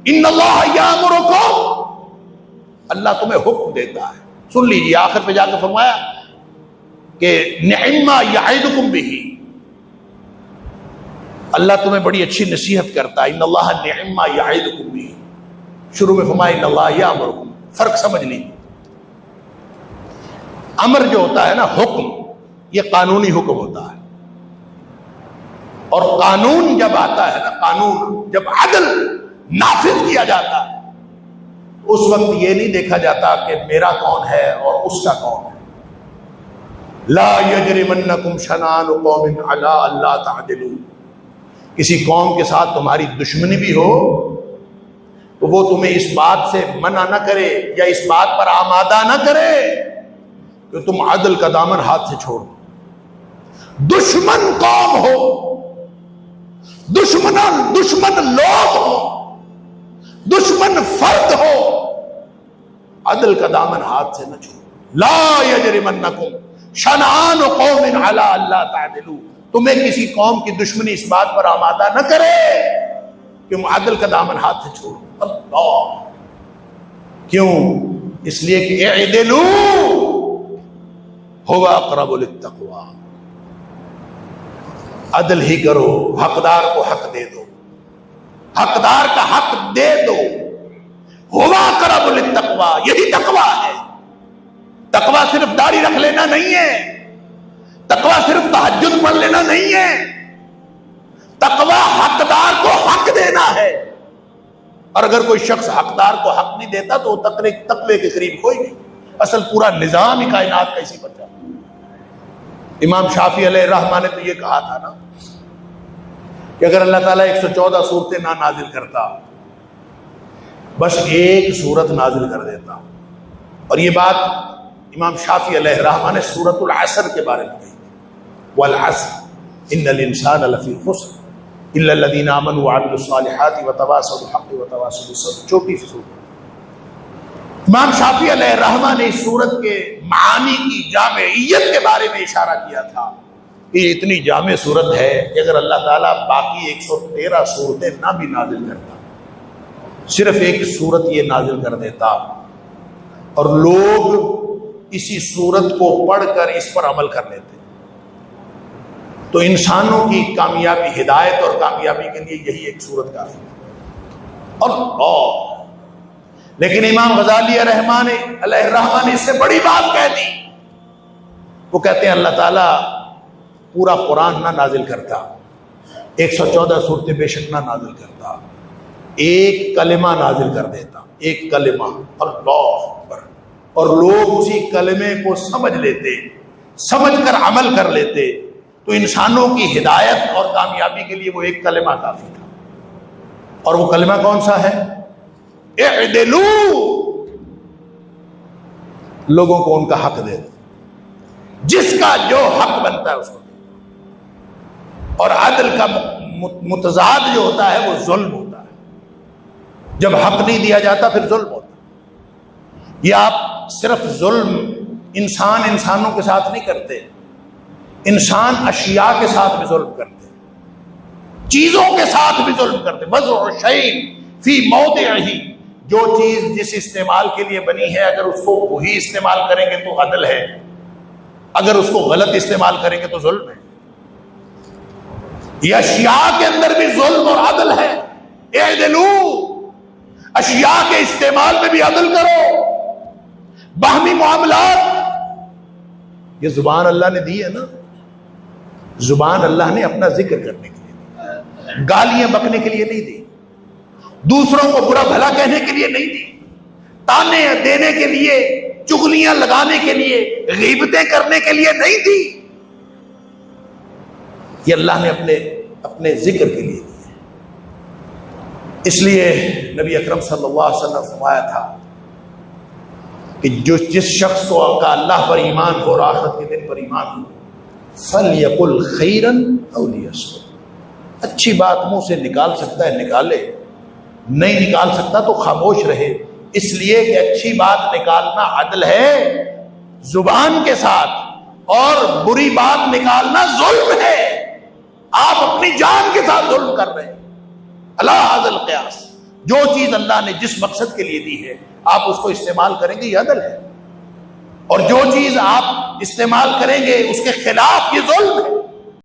ان اللہ یامرکم، اللہ تمہیں حکم دیتا ہے. سن لیجیے آخر پہ جا کے فرمایا کہ نعما یعظکم بہ، اللہ تمہیں بڑی اچھی نصیحت کرتا ہے. ان اللہ نعما یعظکم بہ، شروع میں فرمایا ان اللہ یامرکم. فرق سمجھ لیجیے، امر جو ہوتا ہے نا، حکم، یہ قانونی حکم ہوتا ہے. اور قانون جب آتا ہے نا، قانون جب عدل نافذ کیا جاتا ہے، اس وقت یہ نہیں دیکھا جاتا کہ میرا کون ہے اور اس کا کون ہے. لا یجرمنکم شنآن قوم علی الا تعدلوا، کسی قوم کے ساتھ تمہاری دشمنی بھی ہو تو وہ تمہیں اس بات سے منع نہ کرے یا اس بات پر آمادہ نہ کرے کہ تم عدل کا دامن ہاتھ سے چھوڑو. دشمن قوم ہو، دشمن لوگ ہو، دشمن فرد ہو، عدل کا دامن ہاتھ سے نہ چھوڑو. لا یجرمنکم شنآن قوم علی الا تعدلوا، تمہیں کسی قوم کی دشمنی اس بات پر آمادہ نہ کرے کہ تم عدل کا دامن ہاتھ سے چھوڑو. اللہ کیوں؟ اس لیے کہ اعدلوا هو اقرب للتقوی، عدل ہی کرو، حقدار کو حق دے دو، حقدار کا حق دے دو. هو اقرب للتقوی، یہی تقوی ہے. تقوی صرف داڑھی رکھ لینا نہیں ہے، تقوی صرف تہجد پڑھ لینا نہیں ہے، تقوی حقدار کو حق دینا ہے. اور اگر کوئی شخص حقدار کو حق نہیں دیتا تو وہ تقوی کے قریب کوئی نہیں. اصل پورا نظام ہی کائنات کا اسی پر چلتا. امام شافعی علیہ الرحمہ نے تو یہ کہا تھا نا کہ اگر اللہ تعالیٰ 114 صورتیں نہ نازل کرتا، بس ایک صورت نازل کر دیتا. اور یہ بات امام شافعی علیہ الرحمہ نے سورۃ العصر کے بارے میں کہی، والعصر ان الانسان لفی خسر الا الذین آمنوا وعملوا الصالحات وتواصوا بالحق وتواصوا بالصبر. چھوٹی سی صورت. امام شافعی علیہ الرحمہ نے اس صورت کے معانی کی جامعیت کے بارے میں اشارہ کیا تھا کہ یہ اتنی جامع صورت ہے کہ اگر اللہ تعالیٰ باقی 113 صورتیں نہ بھی نازل کرتا، صرف ایک صورت یہ نازل کر دیتا اور لوگ اسی صورت کو پڑھ کر اس پر عمل کر لیتے، تو انسانوں کی کامیابی، ہدایت اور کامیابی کے لیے یہی ایک صورت کافی ہے. اور لیکن امام غزالی علیہ الرحمہ نے اس سے بڑی بات کہہ دی. وہ کہتے ہیں اللہ تعالیٰ پورا قرآن نہ نازل کرتا، 114 صورتیں بے شک نہ نازل کرتا، ایک کلمہ نازل کر دیتا، ایک کلمہ، اللہ اکبر، اور لوگ اسی کلمے کو سمجھ لیتے، سمجھ کر عمل کر لیتے، تو انسانوں کی ہدایت اور کامیابی کے لیے وہ ایک کلمہ کافی تھا. اور وہ کلمہ کون سا ہے؟ اعدلوا، لوگوں کو ان کا حق دے دو، جس کا جو حق بنتا ہے اس کو دے. اور عدل کا متضاد جو ہوتا ہے وہ ظلم ہوتا ہے. جب حق نہیں دیا جاتا پھر ظلم ہوتا ہے. یہ آپ صرف ظلم انسانوں کے ساتھ نہیں کرتے، انسان اشیاء کے ساتھ بھی ظلم کرتے، چیزوں کے ساتھ بھی ظلم کرتے. وضع شیء فی موضعہ، جو چیز جس استعمال کے لیے بنی ہے اگر اس کو وہی استعمال کریں گے تو عدل ہے، اگر اس کو غلط استعمال کریں گے تو ظلم ہے. یہ اشیاء کے اندر بھی ظلم اور عدل ہے. اعدلوا، اشیاء کے استعمال میں بھی عدل کرو. باہمی معاملات، یہ زبان اللہ نے دی ہے نا، زبان اللہ نے اپنا ذکر کرنے کے لیے، گالیاں بکنے کے لیے نہیں دی، دوسروں کو برا بھلا کہنے کے لیے نہیں دی، تانے دینے کے لیے، چغلیاں لگانے کے لیے، غیبتیں کرنے کے لیے نہیں دی. یہ اللہ نے اپنے ذکر کے لیے دی ہے. اس لیے نبی اکرم صلی اللہ علیہ وسلم نے فرمایا تھا کہ جس شخص کو اللہ پر ایمان ہو اور آخرت کے دن پر ایمان ہو، فَلْيَقُلْ خَيْرًا أَوْ لِيَصْمُتْ، اچھی بات منہ سے نکال سکتا ہے نکالے، نہیں نکال سکتا تو خاموش رہے. اس لیے کہ اچھی بات نکالنا عدل ہے زبان کے ساتھ، اور بری بات نکالنا ظلم ہے. آپ اپنی جان کے ساتھ ظلم کر رہے ہیں. اللہ حاضر القیاس، جو چیز اللہ نے جس مقصد کے لیے دی ہے آپ اس کو استعمال کریں گے یہ عدل ہے، اور جو چیز آپ استعمال کریں گے اس کے خلاف یہ ظلم ہے۔